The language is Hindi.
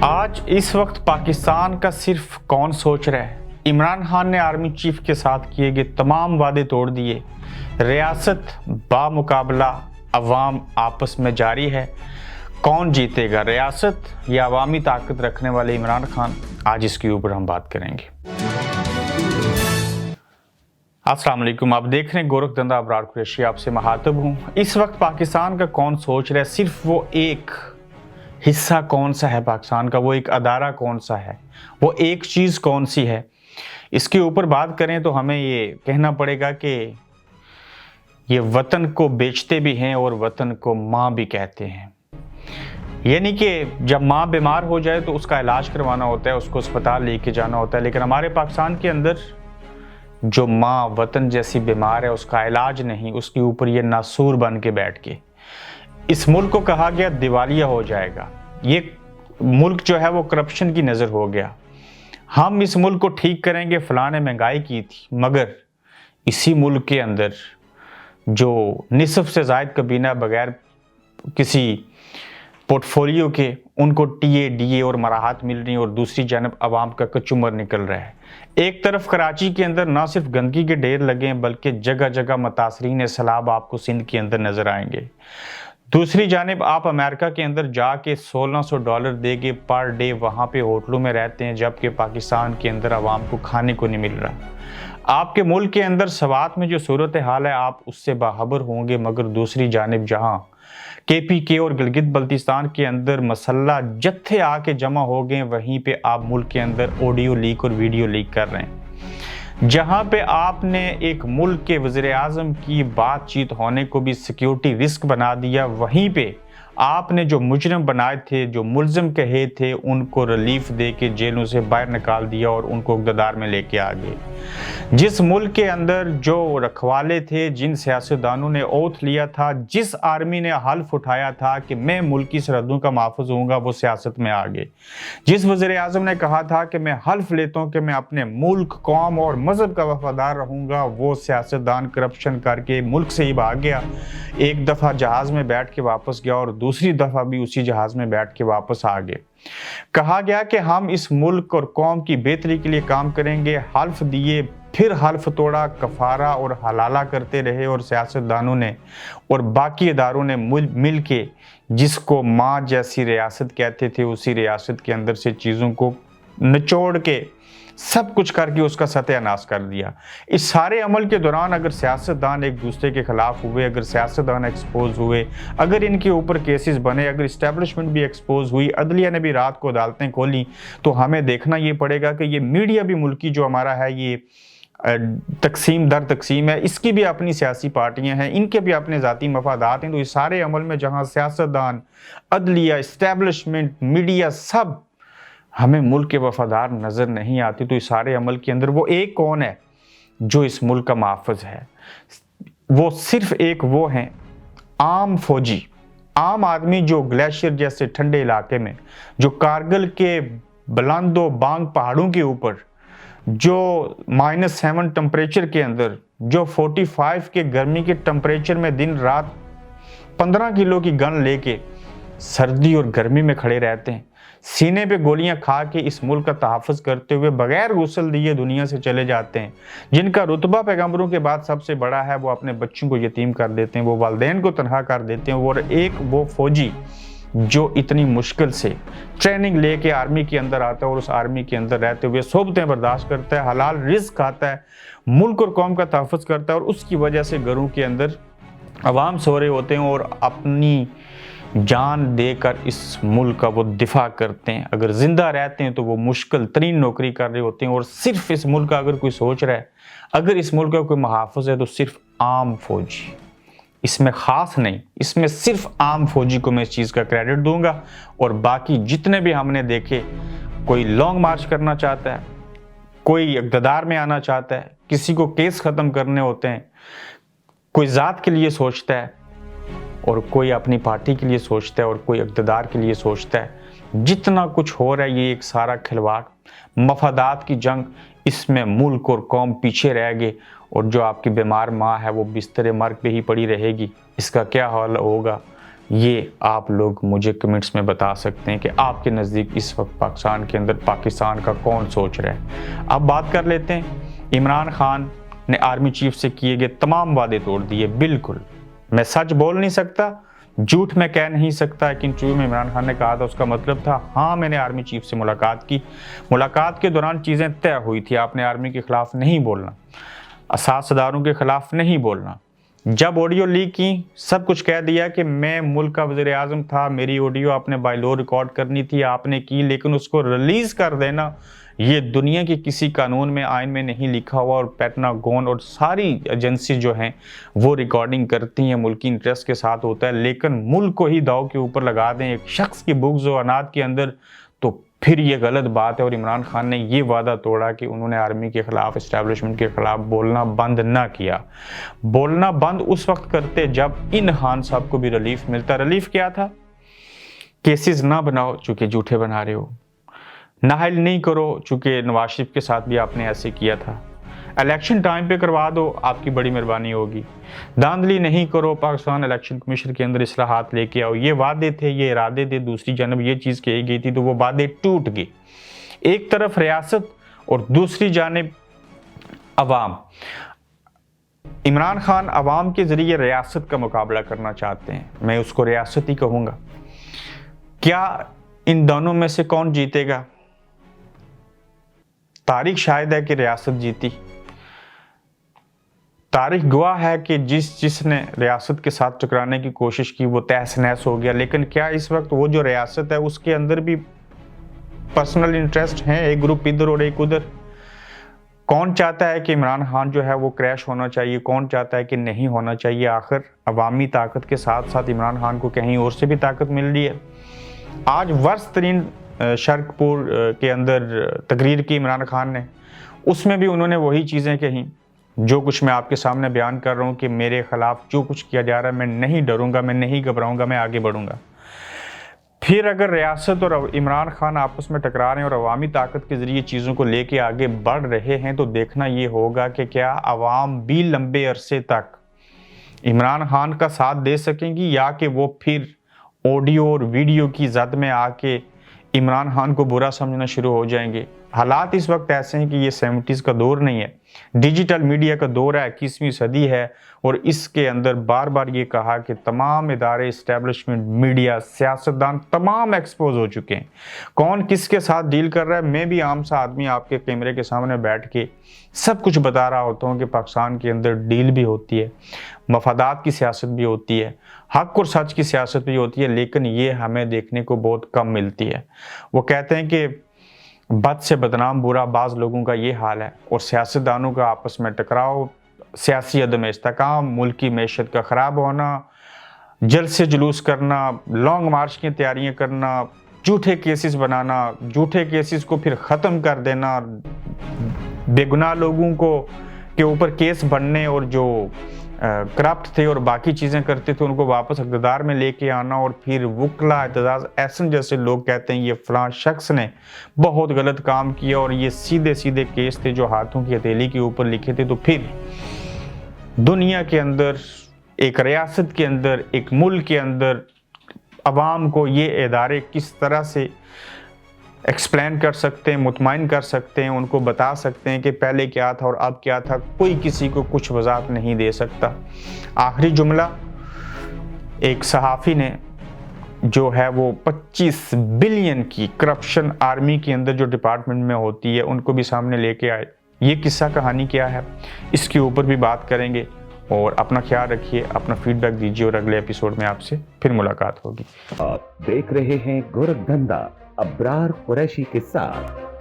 आज इस वक्त पाकिस्तान का सिर्फ कौन सोच रहा है। इमरान खान ने आर्मी चीफ के साथ किए गए तमाम वादे तोड़ दिए। रियासत बामुकाबला अवाम आपस में जारी है। कौन जीतेगा, रियासत या अवामी ताकत रखने वाले इमरान खान? आज इसके ऊपर हम बात करेंगे। अस्सलाम वालेकुम, आप देख रहे हैं गोरखधंधा अबरार कुरैशी, आपसे मुखातिब हूँ। इस वक्त पाकिस्तान का कौन सोच रहा है, सिर्फ वो एक हिस्सा कौन सा है पाकिस्तान का, वो एक अदारा कौन सा है, वो एक चीज़ कौन सी है, इसके ऊपर बात करें तो हमें ये कहना पड़ेगा कि ये वतन को बेचते भी हैं और वतन को माँ भी कहते हैं। यानी कि जब माँ बीमार हो जाए तो उसका इलाज करवाना होता है, उसको अस्पताल लेके जाना होता है, लेकिन हमारे पाकिस्तान के अंदर जो माँ वतन जैसी बीमार है उसका इलाज नहीं, उसके ऊपर ये नासूर बन के बैठ के इस मुल्क को कहा गया दिवालिया हो जाएगा। ये मुल्क जो है वो करप्शन की नज़र हो गया। हम इस मुल्क को ठीक करेंगे, फलां ने महंगाई की थी, मगर इसी मुल्क के अंदर जो निसफ से ज़ायद कबीना बगैर किसी पोर्टफोलियो के उनको टीए डीए और मराहत मिल रही और दूसरी जानब आवाम का कचूमर निकल रहा है। एक तरफ कराची के अंदर ना सिर्फ गंदगी के ढेर लगे हैं बल्कि जगह जगह मुतासरीन सैलाब आपको सिंध के अंदर नजर आएंगे। दूसरी जानिब आप अमेरिका के अंदर जाके $1600 देके पर डे वहाँ पे होटलों में रहते हैं, जबकि पाकिस्तान के अंदर आवाम को खाने को नहीं मिल रहा। आपके मुल्क के अंदर सवात में जो सूरत हाल है आप उससे बाखबर होंगे, मगर दूसरी जानिब जहाँ KPK और गिलगित बल्तिस्तान के अंदर मसल्ला जत्थे आके जमा हो गए, वहीं पे आप मुल्क के अंदर ऑडियो लीक और वीडियो लीक कर रहे हैं। जहां पे आपने एक मुल्क के वज़ीर-ए-आज़म की बातचीत होने को भी सिक्योरिटी रिस्क बना दिया, वहीं पे आपने जो मुजरिम बनाए थे, जो मुल्ज़िम कहे थे, उनको रिलीफ दे के जेलों से बाहर निकाल दिया और उनको इक़्तिदार में लेके आ गए। जिस मुल्क के अंदर जो रखवाले थे, जिन सियासतदानों ने ओथ लिया था, जिस आर्मी ने हल्फ उठाया था कि मैं मुल्क की सरहदों का महफूज होऊंगा, वो सियासत में आ गए। जिस वज़ीर-ए-आज़म ने कहा था कि मैं हल्फ लेता हूँ कि मैं अपने मुल्क, कौम और मजहब का वफादार रहूंगा, वो सियासतदान करप्शन करके मुल्क से ही भाग गया। एक दफ़ा जहाज़ में बैठ के वापस गया और दूसरी दफ़ा भी उसी जहाज़ में बैठ के वापस आ गए। कहा गया कि हम इस मुल्क और कौम की बेहतरी के लिए काम करेंगे, हल्फ दिए, फिर हल्फ तोड़ा, कफारा और हलाला करते रहे और सियासतदानों ने और बाकी इदारों ने मिल के जिसको माँ जैसी रियासत कहते थे, उसी रियासत के अंदर से चीज़ों को निचोड़ के सब कुछ करके उसका सत्यानाश कर दिया। इस सारे अमल के दौरान अगर सियासतदान एक दूसरे के खिलाफ हुए, अगर सियासतदान एक्सपोज हुए, अगर इनके ऊपर केसेस बने, अगर इस्टेब्लिशमेंट भी एक्सपोज हुई, अदलिया ने भी रात को अदालतें खोली, तो हमें देखना ये पड़ेगा कि ये मीडिया भी मुल्की जो हमारा है, ये तकसीम दर तकसीम है, इसकी भी अपनी सियासी पार्टियां हैं, इनके भी अपने ज़ाती मफादात हैं। तो इस सारे अमल में जहाँ सियासतदान, अदलिया, इस्टेब्लिशमेंट, मीडिया सब हमें मुल्क के वफादार नज़र नहीं आती, तो इस सारे अमल के अंदर वो एक कौन है जो इस मुल्क का महफूज है? वो सिर्फ एक वो हैं, आम फौजी, आम आदमी जो ग्लेशियर जैसे ठंडे इलाके में, जो कारगिल के बुलंदो बांग पहाड़ों के ऊपर, जो -7 टेम्परेचर के अंदर, जो 45 के गर्मी के टेम्परेचर में दिन रात 15 किलो की गन लेके सर्दी और गर्मी में खड़े रहते हैं, सीने पे गोलियां खा के इस मुल्क का तहफ़्फ़ुज़ करते हुए बगैर गुस्ल दिए दुनिया से चले जाते हैं, जिनका रुतबा पैगंबरों के बाद सबसे बड़ा है, वो अपने बच्चों को यतीम कर देते हैं, वो वालिदैन को तनहा कर देते हैं। और एक वो फौजी जो इतनी मुश्किल से ट्रेनिंग लेके आर्मी के अंदर आता है और उस आर्मी के अंदर रहते हुए सोबतें बर्दाश्त करता है, हलाल रिज़्क़ खाता है, मुल्क और कौम का तहफ़्फ़ुज़ करता है, और उसकी वजह से घरों के अंदर अवाम सो रहे होते हैं और अपनी जान देकर इस मुल्क का वो दिफा करते हैं। अगर जिंदा रहते हैं तो वो मुश्किल तरीन नौकरी कर रहे होते हैं। और सिर्फ इस मुल्क का अगर कोई सोच रहा है, अगर इस मुल्क का कोई महाफिज है, तो सिर्फ आम फौजी, इसमें ख़ास नहीं, इसमें सिर्फ आम फौजी को मैं इस चीज़ का क्रेडिट दूंगा। और बाकी जितने भी हमने देखे, कोई लॉन्ग मार्च करना चाहता है, कोई इक़्तिदार में आना चाहता है, किसी को केस ख़त्म करने होते हैं, कोई ज़ात के लिए सोचता है और कोई अपनी पार्टी के लिए सोचता है और कोई इक़्तिदार के लिए सोचता है। जितना कुछ हो रहा है ये एक सारा खिलवाड़, मफादात की जंग, इसमें मुल्क और कौम पीछे रह गए और जो आपकी बीमार माँ है वो बिस्तर मर्ग पे ही पड़ी रहेगी। इसका क्या हाल होगा ये आप लोग मुझे कमेंट्स में बता सकते हैं कि आपके नज़दीक इस वक्त पाकिस्तान के अंदर पाकिस्तान का कौन सोच रहा है। अब बात कर लेते हैं, इमरान खान ने आर्मी चीफ से किए गए तमाम वादे तोड़ दिए। बिल्कुल, मैं सच बोल नहीं सकता, झूठ मैं कह नहीं सकता। एक इंटरव्यू में इमरान खान ने कहा था, उसका मतलब था हाँ मैंने आर्मी चीफ से मुलाकात की, मुलाकात के दौरान चीज़ें तय हुई थी, आपने आर्मी के खिलाफ नहीं बोलना, असासदारों के खिलाफ नहीं बोलना। जब ऑडियो लीक की, सब कुछ कह दिया कि मैं मुल्क का वज़ीर आज़म था, मेरी ऑडियो आपने बाय लॉ रिकॉर्ड करनी थी, आपने की, लेकिन उसको रिलीज़ कर देना ये दुनिया के किसी कानून में, आइन में नहीं लिखा हुआ। और पेंटागन और सारी एजेंसी जो हैं वो रिकॉर्डिंग करती हैं, मुल्की इंटरेस्ट के साथ होता है, लेकिन मुल्क को ही दाव के ऊपर लगा दें एक शख्स की बुग्ज़ और अनाद के अंदर, तो फिर ये गलत बात है। और इमरान खान ने ये वादा तोड़ा कि उन्होंने आर्मी के खिलाफ, इस्टेब्लिशमेंट के खिलाफ बोलना बंद ना किया। बोलना बंद उस वक्त करते जब इन खान साहब को भी रिलीफ मिलता। रिलीफ क्या था? केसेस ना बनाओ चूंकि झूठे बना रहे हो, नाहल नहीं करो चूंकि नवाज शरीफ के साथ भी आपने ऐसे किया था, इलेक्शन टाइम पे करवा दो आपकी बड़ी मेहरबानी होगी, धांधली नहीं करो, पाकिस्तान इलेक्शन कमीशन के अंदर इस्लाहात लेके आओ। ये वादे थे, ये इरादे थे, दूसरी जानब ये चीज़ कही गई थी, तो वो वादे टूट गए। एक तरफ रियासत और दूसरी जानब अवाम। इमरान खान अवाम के ज़रिए रियासत का मुकाबला करना चाहते हैं, मैं उसको रियासत ही कहूँगा। क्या इन दोनों में से कौन जीतेगा? तारीख शायद है कि रियासत जीती। तारीख गवाह है कि जिसने रियासत के साथ टकराने की कोशिश की वो तहस नहस हो गया। लेकिन क्या इस वक्त वो जो रियासत है उसके अंदर भी पर्सनल इंटरेस्ट हैं, एक ग्रुप इधर और एक उधर? कौन चाहता है कि इमरान खान जो है वो क्रैश होना चाहिए, कौन चाहता है कि नहीं होना चाहिए? आखिर अवामी ताकत के साथ साथ इमरान खान को कहीं और से भी ताकत मिल रही है। आज वर्स्ट तरीन शर्कपुर के अंदर तकरीर की इमरान खान ने, उसमें भी उन्होंने वही चीज़ें कही जो कुछ मैं आपके सामने बयान कर रहा हूँ कि मेरे खिलाफ जो कुछ किया जा रहा है मैं नहीं डरूंगा, मैं नहीं घबराऊंगा, मैं आगे बढ़ूंगा। फिर अगर रियासत और इमरान खान आपस में टकरा रहे हैं और अवामी ताकत के ज़रिए चीज़ों को लेके आगे बढ़ रहे हैं, तो देखना ये होगा कि क्या अवाम भी लंबे अरसे तक इमरान खान का साथ दे सकेंगी या कि वो फिर ऑडियो और वीडियो की जद में आके इमरान खान को बुरा समझना शुरू हो जाएंगे। हालात इस वक्त ऐसे हैं कि ये 70s का दौर नहीं है, डिजिटल मीडिया का दौर है, 21वीं सदी है। और इसके अंदर बार बार ये कहा कि तमाम इदारे, इस्टेब्लिशमेंट, मीडिया, सियासतदान तमाम एक्सपोज हो चुके हैं। कौन किसके साथ डील कर रहा है, मैं भी आम सा आदमी आपके कैमरे के सामने बैठ के सब कुछ बता रहा होता हूँ कि पाकिस्तान के अंदर डील भी होती है, मफादात की सियासत भी होती है, हक और सच की सियासत भी होती है, लेकिन ये हमें देखने को बहुत कम मिलती है। वो कहते हैं कि बद से बदनाम बुरा बाज़ लोगों का ये हाल है, और सियासतदानों का आपस में टकराव, सियासी अदम इस्तेकाम, मुल्क की मैशत का ख़राब होना, जलसे जुलूस करना, लॉन्ग मार्च की तैयारियां करना, झूठे केसेस बनाना, झूठे केसेस को फिर ख़त्म कर देना, बेगुनाह लोगों को के ऊपर केस बनने, और जो करप्ट थे और बाकी चीज़ें करते थे उनको वापस इक़्तिदार में लेके आना। और फिर वकला, एतजाज़ एहसन जैसे लोग कहते हैं ये फ़लाँ शख्स ने बहुत गलत काम किया और ये सीधे सीधे केस थे जो हाथों की हथेली के ऊपर लिखे थे। तो फिर दुनिया के अंदर, एक रियासत के अंदर, एक मुल्क के अंदर अवाम को ये इदारे किस तरह से एक्सप्लेन कर सकते हैं, मुतमईन कर सकते हैं, उनको बता सकते हैं कि पहले क्या था और अब क्या था? कोई किसी को कुछ वजाहत नहीं दे सकता। आखिरी जुमला एक सहाफ़ी ने जो है वो 25 बिलियन की करप्शन आर्मी के अंदर जो डिपार्टमेंट में होती है उनको भी सामने लेके आए। ये किस्सा कहानी क्या है, इसके ऊपर भी बात करेंगे। और अपना ख्याल रखिए, अपना फीडबैक दीजिए, और अगले एपिसोड में आपसे फिर मुलाकात होगी। आप देख रहे हैं गोरखधंधा अब्रार कुरैशी के साथ।